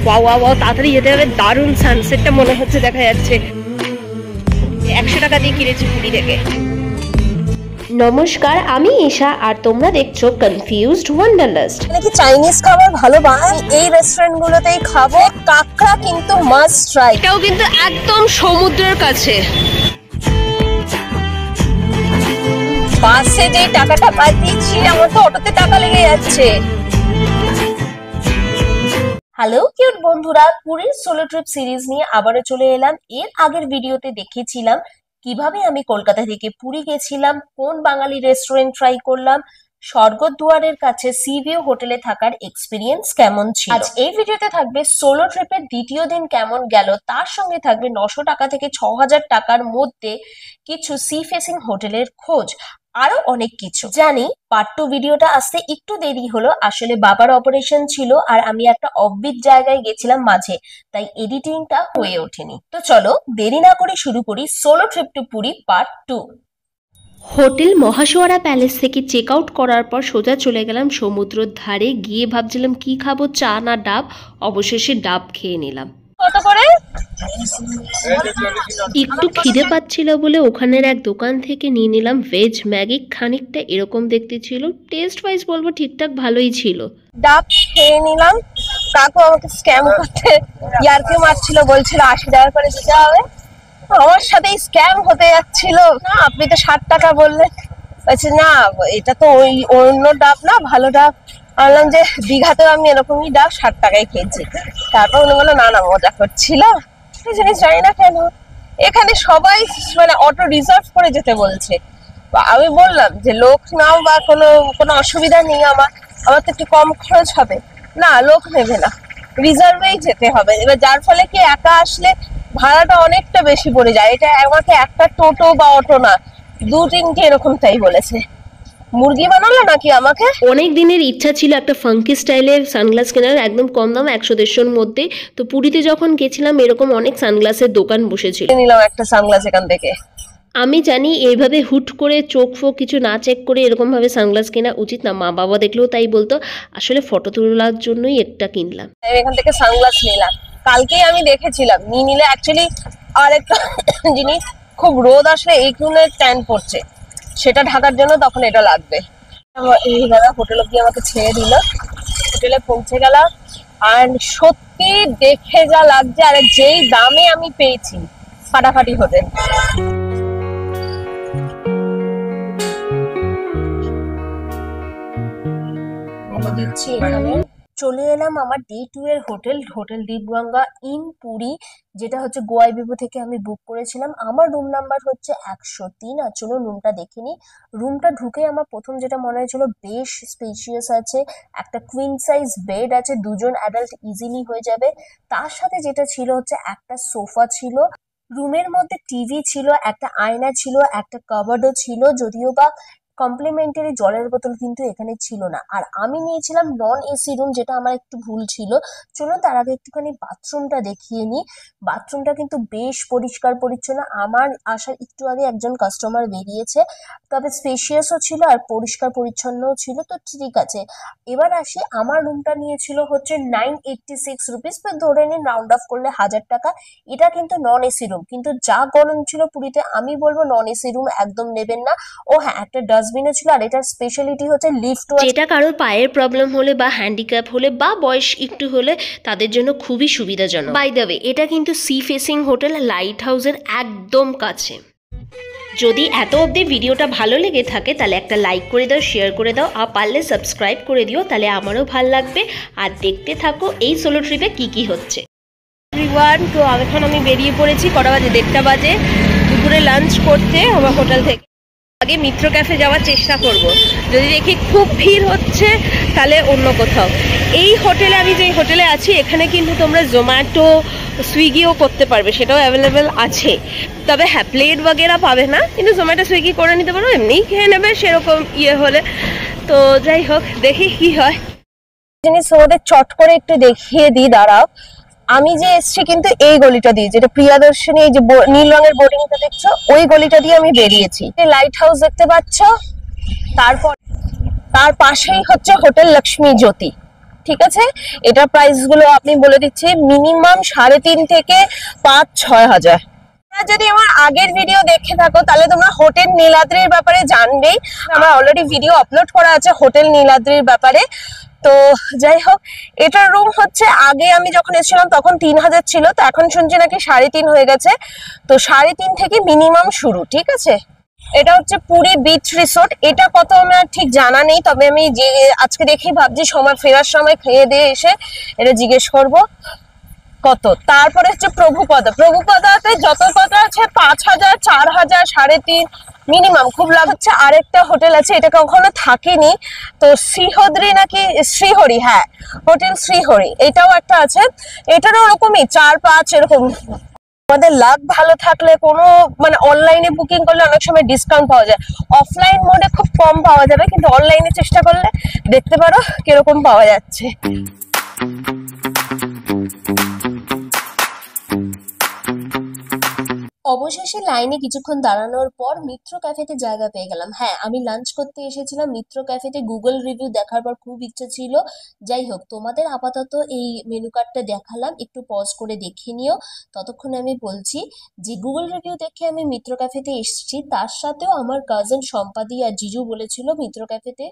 Wow wow wow, তাড়াতাড়ি যেতে হবে, দারুণ সানসেটটা মনে হচ্ছে দেখা যাচ্ছে। 100 টাকা দিয়ে কিনেছি পুরী থেকে। নমস্কার, আমি ঈশা আর তোমরা দেখছো কনফিউজড ওয়ান্ডারলাস্ট। নাকি চাইনিজ খাবার ভালো বানায়, এই রেস্টুরেন্টগুলোতেই খাবো। কাঁকড়া কিন্তু মাস্ট ট্রাই। এটাও কিন্তু একদম সমুদ্রের কাছে। বাসে যে টাকাটা পাঠিয়েছি, আমার তো অটোতে টাকা লেগে যাচ্ছে। হ্যালো কিউট বন্ধুরা, পুরীর সোলো ট্রিপ সিরিজ নিয়ে আবারও চলে এলাম। এর আগের ভিডিওতে দেখিয়েছিলাম কিভাবে আমি কলকাতা থেকে পুরী গেছিলাম, কোন বাঙালি রেস্টুরেন্ট ট্রাই করলাম, স্বর্গদ্বারের কাছে সি ভিউ হোটেলে থাকার এক্সপিরিয়েন্স কেমন ছিল। আজ এই ভিডিওতে থাকবে সোলো ট্রিপের দ্বিতীয় দিন কেমন গেল, তার সঙ্গে থাকবে 900 টাকা থেকে 6000 টাকার মধ্যে কিছু সি ফেসিং হোটেলের খোঁজ, আরো অনেক কিছু। জানি পার্ট 2 ভিডিওটা আসতে একটু দেরি হলো, আসলে বাবার অপারেশন ছিল আর আমি একটা অফবিট জায়গায় গেছিলাম মাঝে, তাই এডিটিংটা হয়ে ওঠেনি। তো চলো দেরি না করে শুরু করি solo trip to Puri part 2। Hotel মহাশোয়ারা প্যালেস থেকে চেক আউট করার পর সোজা চলে গেলাম সমুদ্রের ধারে। গিয়ে ভাবছিলাম কি খাবো, চা না ডাব, অবশেষে ডাব খেয়ে নিলাম। কত করে? একটু খিদে পাচ্ছিল বলে ওখানের এক দোকান থেকে নিয়ে নিলাম ভেজ ম্যাগি। খানিকটা এরকম দেখতে ছিল, টেস্ট ওয়াইজ বলবো ঠিকঠাক ভালোই ছিল। ডাব খেয়ে নিলাম। কাকু আমাকে স্ক্যাম করতে ইয়ার্কি মারছিল, বলছিল 80 টাকা করে দিতে হবে। আমার সাথে স্ক্যাম হতে যাচ্ছিল। না আপনি তো 60 টাকা বললেন। বলছে না এটা তো ওই অন্য ডাব না, ভালো ডাব। বললাম যে দীঘাতেও আমি এরকমই ডাব 60 টাকায় খেয়েছি। তারপর উনি বললো না না মজা করছিল। এই জিনিস জানি না কেন এখানে সবাই মানে অটো রিজার্ভ করে যেতে বলছে। আমি বললাম যে লোক নাও বা কোনো অসুবিধা নেই, আমার তো একটু কম খরচ হবে। না লোক নেবে না, রিজার্ভেই যেতে হবে। এবার যার ফলে কি একা আসলে ভাড়াটা অনেকটা বেশি পড়ে যায়। এটা আমাকে একটা টোটো বা অটো না, 2-3টে এরকম তাই বলেছে। মুরগি বানালো নাকি আমাকে। অনেক দিনের ইচ্ছা ছিল একটা ফাঙ্কি স্টাইলের সানগ্লাস কেনার, একদম কম দাম 100-150-র মধ্যে। তো পুরীতে যখন গেছিলাম এরকম অনেক সানগ্লাসের দোকান বসেছিল, নিলাম একটা সানগ্লাস এখান থেকে। আমি জানি এইভাবে হুট করে চোখ ফোক কিছু না চেক করে এরকম ভাবে সানগ্লাস কেনা উচিত না, মা বাবা দেখলেও তাই বলতো। আসলে ফটো তোলার জন্যই একটা কিনলাম। এখান থেকে সানগ্লাস নিলাম, কালকেই আমি দেখেছিলাম নিয়ে নিলে। অ্যাকচুয়ালি আর একটা জিনিস, খুব রোদ আসলে এই ধরনের ট্যান পড়ছে, সেটা ঢাকার জন্য তখন এটা লাগবে। এই দাদা হোটেল অব্দি আমাকে ছেড়ে দিল, হোটেলে পৌঁছে গেলাম। আর সত্যি দেখে যা লাগছে আর যেই দামে আমি পেয়েছি, ফাটাফাটি হোটেল। চলে এলাম আমার ডে 2 এর হোটেল দীপগঙ্গা ইন পুরী, যেটা হচ্ছে গোয়াই বিবু থেকে আমি বুক করেছিলাম। আমার রুম নাম্বার হচ্ছে 103। আর চলুন রুমটা দেখে নিই। রুমটা ঢুকে আমার প্রথম যেটা মনে হয়েছিল, বেশ স্পেশিয়াস আছে, একটা কুইন সাইজ বেড আছে, 2জন অ্যাডাল্ট ইজিলি হয়ে যাবে। তার সাথে যেটা ছিল হচ্ছে একটা সোফা ছিল, রুমের মধ্যে টিভি ছিল, একটা আয়না ছিল, একটা কাবার্ডও ছিল, যদিও বা কমপ্লিমেন্টারি জলের বোতল কিন্তু এখানে ছিল না। আর আমি নিয়েছিলাম নন এসি রুম, যেটা আমার একটু ভুল ছিল। চলুন তার আগে একটুখানি বাথরুমটা দেখিয়ে নিই। বাথরুমটা কিন্তু বেশ পরিষ্কার পরিচ্ছন্ন। আমার আসার একটু আগে একজন কাস্টমার বেরিয়েছে, তবে স্পেশিয়াসও ছিল আর পরিষ্কার পরিচ্ছন্নও ছিল, তো ঠিক আছে। এবার আসি, আমার রুমটা নিয়েছিল হচ্ছে 986 রুপিস, ধরে নিন রাউন্ড অফ করলে 1000 টাকা। এটা কিন্তু নন এসি রুম, কিন্তু যা গরম ছিল পুরীতে, আমি বলবো নন এসি রুম একদম নেবেন না। ও হ্যাঁ, একটা ডাস্টবিনও ছিল। আর এটার স্পেশালিটি হচ্ছে লিফট, যেটা কারোর পায়ের প্রবলেম হলে বা হ্যান্ডিক্যাপ হলে বা বয়স একটু হলে তাদের জন্য খুবই সুবিধাজনক। বাই দ্য ওয়ে, এটা কিন্তু সি ফেসিং হোটেল, লাইট হাউসের একদম কাছে। যদি এত অবধি ভিডিওটা ভালো লেগে থাকে তাহলে একটা লাইক করে দাও, শেয়ার করে দাও, আর পারলে সাবস্ক্রাইব করে দিও, তাহলে আমারও ভালো লাগবে। আর দেখতে থাকো এই সোলো ট্রিপে কি কি হচ্ছে। এভরিওয়ান, তো এখন আমি বেরিয়ে পড়েছি। কটা বাজে? 1:30 বাজে। দুপুরে লাঞ্চ করতে আমার হোটেল থেকে। আগে মিত্র ক্যাফে যাওয়ার চেষ্টা করব, যদি দেখি খুব ভিড় হচ্ছে তাহলে অন্য কোথাও। এই হোটেলে, আমি যে হোটেলে আছি এখানে কিন্তু তোমরা জোম্যাটো সুইগিও করতে পারবে, সেটাও অ্যাভেলেবেল আছে। তবে হ্যাঁ, প্লেট বগেরা পাবে না, কিন্তু জোম্যাটো সুইগি করে নিতে পারো, এমনিই খেয়ে নেবে সেরকম ইয়ে হলে। তো যাই হোক, দেখি কি হয়। জিনিস ওদের চট করে একটু দেখিয়ে দিই, দাঁড়াও। আমি যে এসছি কিন্তু এই গলিটা দিয়ে, যেটা প্রিয়াদর্শনী, এই যে নীল রঙের বোর্ডিংটা দেখছো, ওই গলিটা দিয়ে আমি বেরিয়েছি। লাইট হাউস দেখতে পাচ্ছ, তারপর তার পাশেই হচ্ছে হোটেল লক্ষ্মী জ্যোতি। ঠিক আছে, এটা প্রাইস গুলো আপনি বলে দিচ্ছি, মিনিমাম 3.5 থেকে 5-6 হাজার। যদি আমার আগের ভিডিও দেখে থাকো তাহলে তোমরা হোটেল নীলাদ্রির ব্যাপারে জানবেই, আমার অলরেডি ভিডিও আপলোড করা আছে হোটেল নীলাদ্রির ব্যাপারে। তো যাই হোক, এটার রুম হচ্ছে আগে আমি যখন এসেছিলাম তখন 3000 ছিল, তো এখন শুনছি নাকি 3.5 হয়ে গেছে। তো 3.5 থেকে মিনিমাম শুরু, ঠিক আছে। এটা হচ্ছে পুরী বিচ রিসোর্ট, এটা কত আমার ঠিক জানা নেই, তবে আমি যে আজকে দেখেই ভাবছি সময় ফেরার সময় খেয়ে দিয়ে এসে এটা জিজ্ঞেস করব কত। তারপরে হচ্ছে প্রভুপদাতে যত কথা আছে 5000, 4000, 3.5 মিনিমাম, খুব লাভ হচ্ছে। আরেকটা হোটেল আছে, এটা কখনো থাকিনি, তো শ্রীহরি নাকি শ্রীহরি, হ্যাঁ হোটেল শ্রীহরি, এটাও একটা আছে, এটারও ওরকমই 4-5 এরকম। আমাদের লাক ভালো থাকলে কোনো মানে অনলাইনে বুকিং করলে অনেক সময় ডিসকাউন্ট পাওয়া যায়, অফলাইন মোডে খুব কম পাওয়া যাবে, কিন্তু অনলাইনে চেষ্টা করলে দেখতে পারো কিরকম পাওয়া যাচ্ছে। অবশেষে লাইনে কিছুক্ষণ দাঁড়ানোর পর মিত্র ক্যাফেতে জায়গা পেয়ে গেলাম। হ্যাঁ, আমি লাঞ্চ করতে এসেছিলাম মিত্র ক্যাফেতে, গুগল রিভিউ দেখার পর খুব ইচ্ছে ছিল। যাই হোক, তোমাদের আপাতত এই মেনু কার্ডটা দেখালাম, একটু পজ করে দেখে নিও। ততক্ষণে আমি বলছি যে গুগল রিভিউ দেখে আমি মিত্র ক্যাফেতে এসেছি, তার সাথেও আমার কাজিন সম্পাদি আর জিজু বলেছিল মিত্র ক্যাফেতে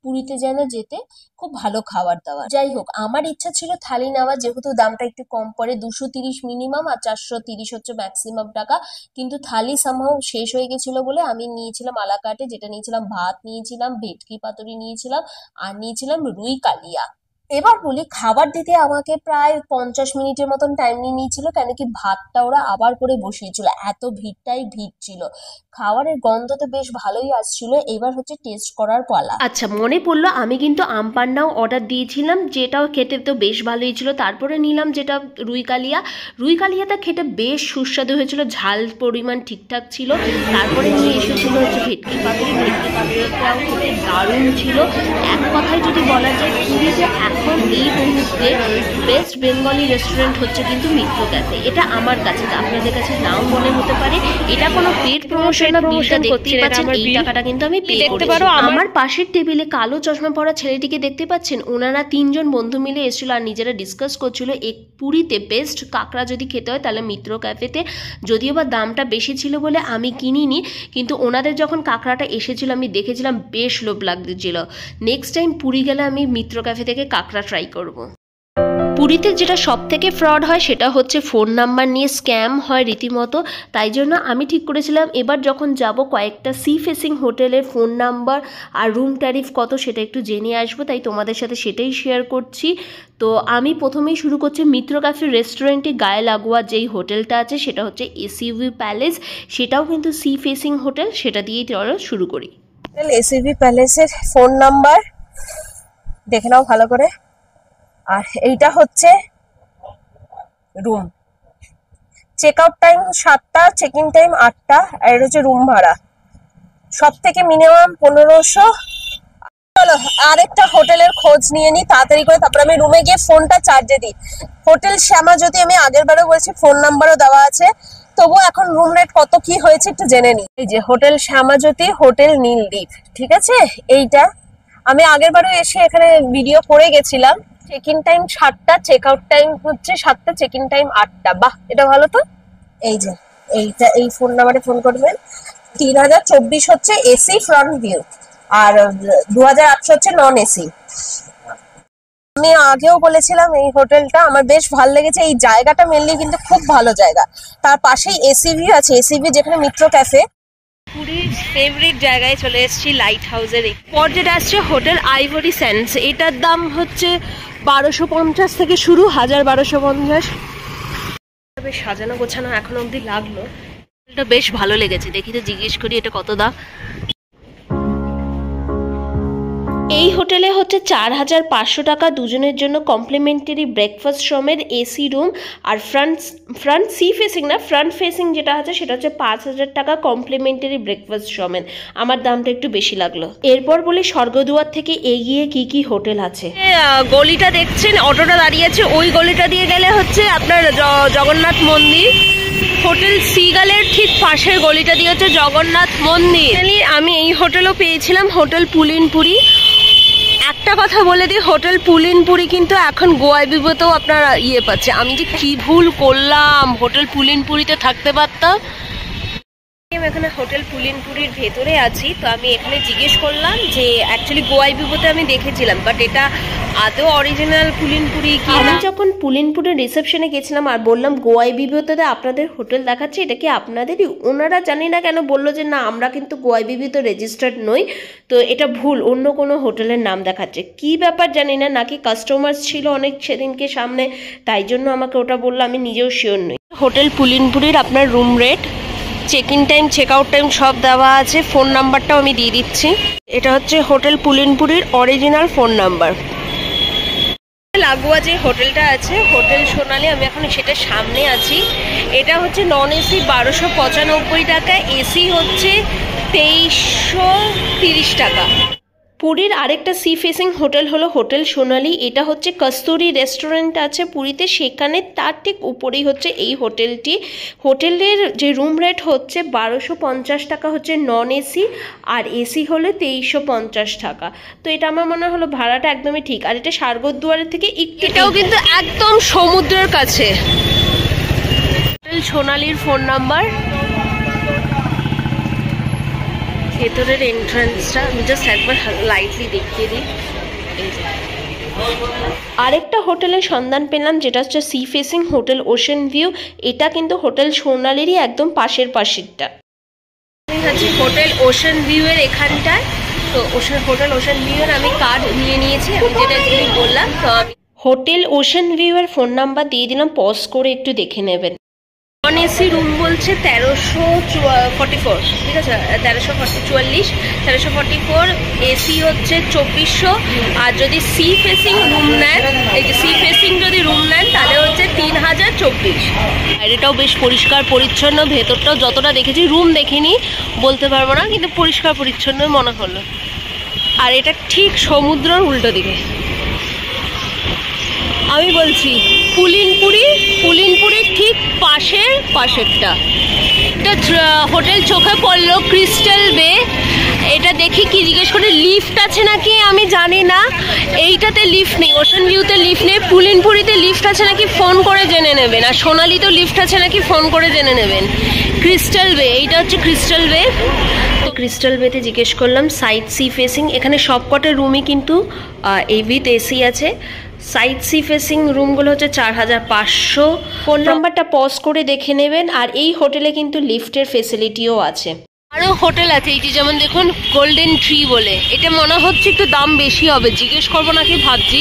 পুরীতে যেন যেতে, খুব ভালো খাবার দাবার। যাই হোক, আমার ইচ্ছা ছিল থালি নেওয়া, যেহেতু দামটা একটু কম পড়ে, 230 মিনিমাম আর 430 হচ্ছে ম্যাক্সিমাম টাকা, কিন্তু থালি সামহাও শেষ হয়ে গেছিল বলে আমি নিয়েছিলাম আলাকাটে, যেটা নিয়েছিলাম ভাত নিয়েছিলাম, ভেটকি পাতুরি নিয়েছিলাম আর নিয়েছিলাম রুই কালিয়া। এবার বলি, খাবার দিতে আমাকে প্রায় 50 মিনিটের মতন টাইম নিয়ে নিয়েছিল, কেন কি ভাতটা ওরা আবার করে বসিয়েছিল, এত ভিড়টাই ভিড় ছিল। খাবারের গন্ধ তো বেশ ভালোই আসছিল, এবার হচ্ছে টেস্ট করার পালা। আচ্ছা, মনে পড়লো আমি কিন্তু আমপান্নাও অর্ডার দিয়েছিলাম, যেটাও খেতে তো বেশ ভালোই ছিল। তারপরে নিলাম যেটা রুই কালিয়াটা খেতে বেশ সুস্বাদু হয়েছিল, ঝাল পরিমাণ ঠিকঠাক ছিল। তারপরে নিয়ে এসেছিল হচ্ছে ভেটকি পাতুরিটাও খেতে দারুণ ছিল। এক কথায় যদি বলা যায়, পুরীতে এখন এই মুহূর্তে বেস্ট বেঙ্গলি রেস্টুরেন্ট হচ্ছে কিন্তু মিত্র ক্যাফে। এটা আমার কাছে, আপনাদের কাছে নাও মনে হতে পারে। এটা কোনো পেড প্রমোশন না, বিলটা দেখতেই পাচ্ছেন, এই টাকাটা কিন্তু আমি পে করতে পারো। আমার পাশের টেবিলে কালো চশমা পরা ছেলেটিকে দেখতে পাচ্ছেন, ওনারা 3 জন বন্ধু মিলে এসেছিল আর নিজেরা ডিসকাস করছিল পুরীতে বেস্ট কাঁকড়া যদি খেতে হয় তাহলে মিত্র ক্যাফেতে। যদিও বা দামটা বেশি ছিল বলে আমি কিনিনি, কিন্তু ওনাদের যখন কাঁকড়াটা এসেছিল আমি দেখেছিলাম, বেশ লোভ লাগছিল। নেক্সট টাইম পুরী গেলে আমি মিত্র ক্যাফে থেকে কাঁকড়া ট্রাই করব। পুরীতে যেটা সব থেকে ফ্রড হয় সেটা হচ্ছে ফোন নাম্বার নিয়ে স্ক্যাম হয় রীতিমতো। তাই জন্য আমি ঠিক করেছিলাম এবার যখন যাব কয়েকটা সি ফেসিং হোটেলের ফোন নাম্বার আর রুম ট্যারিফ কত সেটা একটু জেনে আসবো, তাই তোমাদের সাথে সেটাই শেয়ার করছি। তো আমি প্রথমেই শুরু করছি মিত্র ক্যাফে রেস্টুরেন্টে গায়ে লাগোয়া যেই হোটেলটা আছে সেটা হচ্ছে এসইভি প্যালেস, সেটাও কিন্তু সি ফেসিং হোটেল, সেটা দিয়েই শুরু করি। এসইভি প্যালেসের ফোন নাম্বার দেখে নাও ভালো করে। আর এইটা হচ্ছে রুম, চেক আউট টাইম 7টা, চেক ইন টাইম 8টা, আর এটা হচ্ছে রুম ভাড়া, সব থেকে মিনিমাম 1500। চলো আরেকটা হোটেলের খোঁজ নিয়ে নি তাড়াতাড়ি করে, তারপর আমি রুমে গিয়ে ফোনটা চার্জে দিই। হোটেল শ্যামাজ্যোতি, আমি আগের বারও বলেছি ফোন নাম্বারও দেওয়া আছে, তবু এখন রুম রেট কত কি হয়েছে একটু জেনে নি। এই যে হোটেল শ্যামাজ্যোতি, হোটেল নীলদ্বীপ, ঠিক আছে। এইটা আমি আগের বারও এসে এখানে ভিডিও করে গেছিলাম। চেক ইন টাইম 7টা, চেক আউট টাইম হচ্ছে 7টা, চেক ইন টাইম 8টা। বাহ, এটা ভালো তো। এই যে এইটা, এই ফোন নাম্বারে ফোন করবেন। 3024 হচ্ছে এসি ফ্রন্ট ভিউ, আর 2800 হচ্ছে নন এসি। আমি আগেও বলেছিলাম এই হোটেলটা আমার বেশ ভালো লেগেছে, এই জায়গাটা মেনলি কিন্তু খুব ভালো জায়গা। তার পাশেই এসিভি আছে, এসিভি যেখানে মিত্র ক্যাফে। পুরীর ফেভারিট জায়গায় চলে এসেছি, লাইট হাউসের পর যেটা আসছে হোটেল আইভরি স্যান্ডস। এটার দাম হচ্ছে 1250 থেকে শুরু, 1250। বেশ সাজানো গোছানো এখনো অবধি লাগলো, এটা বেশ ভালো লেগেছে। দেখি তো জিজ্ঞেস করি এটা কত দাম। এই হোটেলে হচ্ছে 4500 টাকা দুজনের জন্য, কমপ্লিমেন্টারি ব্রেকফাস্ট সমেত এসি রুম, আর ফ্রন্ট সি ফেসিং না, ফ্রন্ট ফেসিং যেটা আছে সেটা হচ্ছে 5000 টাকা কমপ্লিমেন্টারি ব্রেকফাস্ট সমেত। আমার দামটা একটু বেশি লাগলো। এরপর বলি স্বর্গদুয়ার থেকে এগিয়ে কি কি হোটেল আছে। গলিটা দেখছেন, অটোটা দাঁড়িয়ে আছে, ওই গলিটা দিয়ে গেলে হচ্ছে আপনার জগন্নাথ মন্দির। হোটেল সিগালের ঠিক পাশের গলিটা দিয়ে হচ্ছে জগন্নাথ মন্দির। আমি এই হোটেলও পেয়েছিলাম, হোটেল পুলিনপুরি। এক আরেকটা কথা বলে দিই, হোটেল পুলিনপুরি কিন্তু এখন গোয়ায় বিভতেও আপনারা পাচ্ছে। আমি যে কি ভুল করলাম, হোটেল পুলিনপুরিতে থাকতে পারতাম। আমি এখানে হোটেল পুলিনপুরির ভেতরে আছি, তো আমি এখানে জিজ্ঞেস করলাম যে অ্যাকচুয়ালি গোয়াই বিভোতে আমি দেখেছিলাম, বাট এটা আদৌ অরিজিনাল পুলিনপুরি কি। আমি যখন পুলিনপুরের রিসেপশনে গেছিলাম আর বললাম গোয়াই বিভোতে আপনাদের হোটেল দেখাচ্ছে, এটা কি আপনাদেরই? ওনারা জানি না কেন বললো যে না, আমরা কিন্তু গোয়াই বিভোতে রেজিস্টার্ড নই, তো এটা ভুল, অন্য কোনো হোটেলের নাম দেখাচ্ছে। কি ব্যাপার জানি না, নাকি কাস্টমার ছিল অনেক সেদিনকে সামনে, তাই জন্য আমাকে ওটা বললো, আমি নিজেও শিওর নই। হোটেল পুলিনপুরির আপনার room rate, check in time, check out time সব দেওয়া আছে, ফোন নাম্বারটাও আমি দিয়ে দিচ্ছি। এটা হচ্ছে হোটেল পুলিনপুরির অরিজিনাল ফোন নাম্বার। লাগোয়া যে হোটেলটা আছে, হোটেল সোনালি, আমি এখন সেটার সামনে আছি। এটা হচ্ছে নন এসি 1295 টাকা, এসি হচ্ছে 2330 টাকা। পুরীর আরেকটা সি ফেসিং হোটেল হলো হোটেল সোনালি। এটা হচ্ছে কস্তুরি রেস্টুরেন্ট আছে পুরীতে, সেখানে তার ঠিক উপরেই হচ্ছে এই হোটেলটি। হোটেলের যে রুম রেট হচ্ছে 1250 টাকা হচ্ছে নন এসি, আর এসি হলে 2350 টাকা। তো এটা আমার মনে হলো ভাড়াটা একদমই ঠিক। আর এটা স্বর্গদ্বারের থেকে এটাও কিন্তু একদম সমুদ্রের কাছে। হোটেল সোনালির ফোন নাম্বার, ভেতরের এন্ট্রান্সটা আমি জাস্ট একবার লাইটলি দেখিয়ে দিই। আরেকটা হোটেলের সন্ধান পেলাম, যেটা হচ্ছে sea facing hotel ocean view. এটা কিন্তু হোটেল সোনালিরই একদম পাশেরটা। আমি আছি হোটেল ওশেন ভিউ এর এখানটায়। তো হোটেল ওশেন ভিউ এর আমি কার্ড নিয়েছি, আমি যেটা একটু বললাম। তো আমি হোটেল ওশেন ভিউ এর ফোন নাম্বার দিয়ে দিলাম, পজ করে একটু দেখে নেবেন। নন এসি রুম বলছে 1344, ঠিক আছে, 1344, এসি হচ্ছে 2400। আর যদি সি ফেসিং রুম নেন, এই যে সি ফেসিং যদি রুম নেন তাহলে হচ্ছে 3024। আর এটাও বেশ পরিষ্কার পরিচ্ছন্ন, ভেতরটাও যতটা দেখেছি, রুম দেখিনি বলতে পারবো না, কিন্তু পরিষ্কার পরিচ্ছন্ন মনে হলো। আর এটা ঠিক সমুদ্রের উল্টো দিকে। আমি বলছি পুলিনপুরির ঠিক পাশেরটা। এটা হোটেল চোখে পড়লো ক্রিস্টাল বে। এটা দেখি কি জিজ্ঞেস করে, লিফট আছে নাকি আমি জানি না। এইটাতে লিফট নেই, ওশেন ভিউতে লিফট নেই, পুলিনপুরিতে লিফট আছে নাকি ফোন করে জেনে নেবেন, আর সোনালিতেও লিফট আছে নাকি ফোন করে জেনে নেবেন। ক্রিস্টাল বে, এইটা হচ্ছে ক্রিস্টাল বে। তো ক্রিস্টাল বেতে জিজ্ঞেস করলাম সাইড সি ফেসিং। এখানে সবকটা রুমই কিন্তু উইথ এসি আছে। সাইড সি ফেসিং রুমগুলো হচ্ছে 4500। ফোন নাম্বারটা পজ করে দেখে নেবেন। আর এই হোটেলে কিন্তু লিফটের ফেসিলিটিও আছে। আরও হোটেল আছে, এই যে যেমন দেখুন গোল্ডেন ট্রি বলে, এটা মনে হচ্ছে একটু দাম বেশি হবে, জিজ্ঞেস করবো নাকি ভাবছি।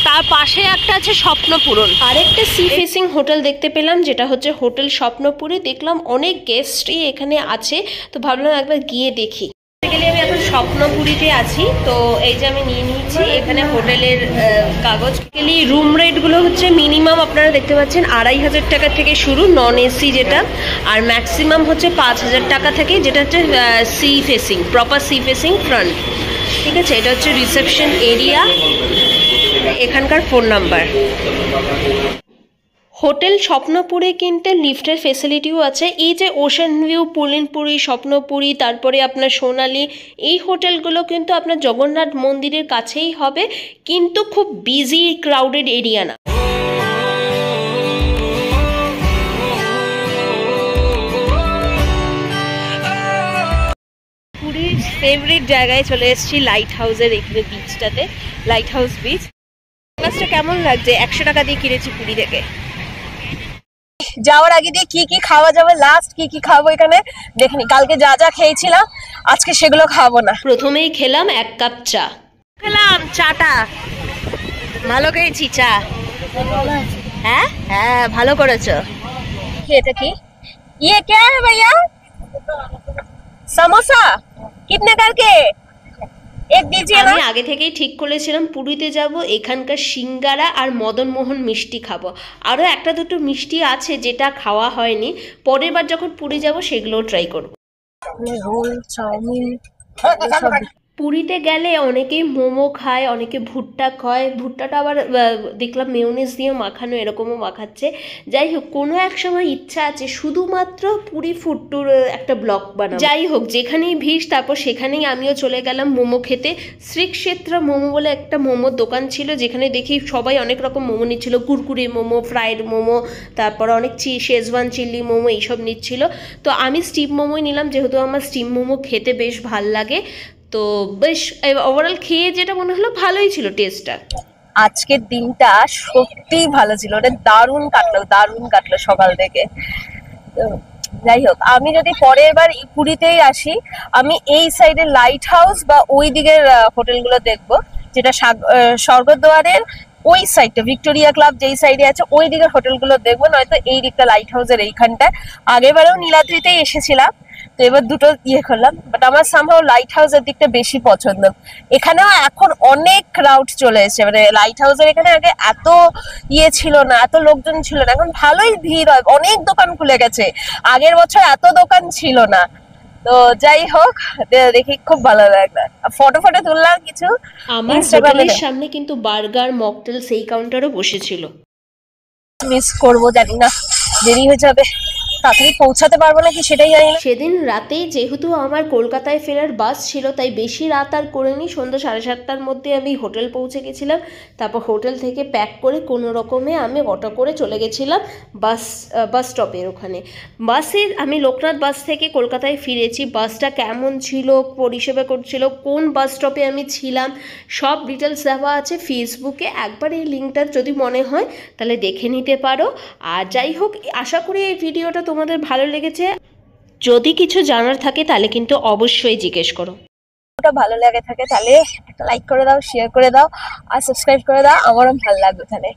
তার পাশে একটা আছে স্বপ্নপূরণ। আরেকটা সি ফেসিং হোটেল দেখতে পেলাম, যেটা হচ্ছে হোটেল স্বপ্নপুরে। দেখলাম অনেক গেস্টই এখানে আছে, তো ভাবলাম একবার গিয়ে দেখি। বেসিক্যালি আমি এখন স্বপ্নপুরীতে আছি, তো এই যে আমি নিয়ে নিয়েছি এখানে হোটেলের কাগজ। রুম রেটগুলো হচ্ছে মিনিমাম আপনারা দেখতে পাচ্ছেন 2500 টাকা থেকে শুরু, নন এসি যেটা, আর ম্যাক্সিমাম হচ্ছে 5000 টাকা থেকে, যেটা হচ্ছে sea facing, proper sea facing front, ঠিক আছে। এটা হচ্ছে রিসেপশন এরিয়া, এখানকার ফোন নাম্বার। হোটেল স্বপ্নপুরে কিন্তু লিফটের ফেসিলিটিও আছে। এই যে ওশেন ভিউ, পুলিনপুরি, স্বপ্নপুরি, তারপরে আপনার সোনালি, এই হোটেলগুলো কিন্তু আপনার জগন্নাথ মন্দিরের কাছেই হবে, কিন্তু খুব বিজি ক্রাউডেড এরিয়া না। পুরীর ফেভারিট জায়গায় চলে এসেছি, লাইট হাউসের এখানে বিচটাতে, লাইট হাউস বিচ। ক্লাসটা কেমন লাগছে? 100 টাকা দিয়ে কিনেছি পুরী থেকে। যাওয়ার আগে দিয়ে কি খাওয়া যাবে, লাস্ট কি খাবো এখানে দেখিনি। কালকে যা খেয়েছিলাম আজকে সেগুলো খাবো না। প্রথমেই খেলাম 1 কাপ চা। খেলাম চাটা, ভালো খেয়েছি চা। হ্যাঁ হ্যাঁ, ভালো করেছো। এটা কি? ये क्या है भैया? समोसा कितने करके एक दीजिए ना। আমি আগে থেকেই ঠিক করেছিলাম পুরীতে যাব, এখানকার সিঙ্গারা আর মদনমোহন মিষ্টি খাবো। আরও একটা দুটো মিষ্টি আছে যেটা খাওয়া হয়নি, পরের বার যখন পুরী যাব সেগুলোও ট্রাই করবো। রোল, চাউমিন, পুরীতে গেলে অনেকেই মোমো খায়, অনেকে ভুট্টা খায়, ভুট্টাটা আবার দেখলাম মেয়োনিজ দিয়ে মাখানো, এরকমও মাখাচ্ছে। যাই হোক, কোনো এক সময় ইচ্ছা আছে শুধুমাত্র পুরী ফুড ট্যুর একটা ব্লগ বানাবো। যাই হোক, যেখানেই ভিড় তারপর সেখানেই আমিও চলে গেলাম মোমো খেতে। শ্রীক্ষেত্র মোমো বলে একটা মোমোর দোকান ছিল, যেখানে দেখি সবাই অনেক রকম মোমো নিচ্ছিল, কুরকুরে মোমো, ফ্রাইড মোমো, তারপর অনেক শেজওয়ান চিলি মোমো এইসব নিচ্ছিল। তো আমি স্টিম মোমোই নিলাম, যেহেতু আমার স্টিম মোমো খেতে বেশ ভাল লাগে। তো বেশ ওভারঅল খেয়ে যেটা মনে হলো ভালোই ছিল টেস্টটা। আজকের দিনটা সত্যিই ভালো ছিল, ওটা দারুণ কাটলো সকাল থেকে। তো যাই হোক, আমি যদি পরের বার পুরীতেই আসি, আমি এই সাইডের লাইট হাউস বা ওই দিকের হোটেলগুলো দেখবো, যেটা স্বর্গদ্বারের ওই সাইডটা, ভিক্টোরিয়া ক্লাব যেই সাইডে আছে ওই দিকের হোটেলগুলো দেখবো, নয়তো এই দিকটা লাইট হাউসের এইখানটায়। আগেরবারেও নীলাদ্রিতেই এসেছিলাম, তো এবার দুটো করলাম, বাট আমার সামহাও লাইট হাউসের দিকটা বেশি পছন্দ। এখানেও এখন অনেক ক্রাউড চলে এসেছে, মানে লাইট হাউসের এখানে আগে এত ছিল না, এত লোকজন ছিল না, এখন ভালোই ভিড় হয়, অনেক দোকান খুলে গেছে, আগের বছর এত দোকান ছিল না। তো যাই হোক, দেখি খুব ভালো লাগলো, ফটো তুললাম কিছু। আমার হোটেলের সামনে কিন্তু বার্গার, মকটেল সেই কাউন্টারও বসেছিল। মিস করবো, জানি না দেরি হয়ে যাবে, তাড়াতাড়ি পৌঁছাতে পারবো নাকি সেটাই জানি না। সেদিন রাতেই যেহেতু আমার কলকাতায় ফেরার বাস ছিল, তাই বেশি রাত আর করিনি, সন্ধ্যা 7:30টার মধ্যে আমি হোটেল পৌঁছে গেছিলাম। তারপর হোটেল থেকে প্যাক করে কোনো রকমে আমি অটো করে চলে গেছিলাম বাস স্টপের ওখানে। বাসে আমি লোকনাথ বাস থেকে কলকাতায় ফিরেছি। বাসটা কেমন ছিল, পরিষেবা করছিল, কোন বাস স্টপে আমি ছিলাম, সব ডিটেলস দেওয়া আছে ফেসবুকে, একবার এই লিঙ্কটা যদি মনে হয় তাহলে দেখে নিতে পারো। আর যাই হোক, আশা করি এই ভিডিওটা তোমাদের ভালো লেগেছে। যদি কিছু জানার থাকে তাহলে কিন্তু অবশ্যই জিজ্ঞেস করো। ভালো লাগে থাকে তাহলে একটা লাইক করে দাও, শেয়ার করে দাও আর সাবস্ক্রাইব করে দাও, আমারও ভালো লাগবে তাহলে।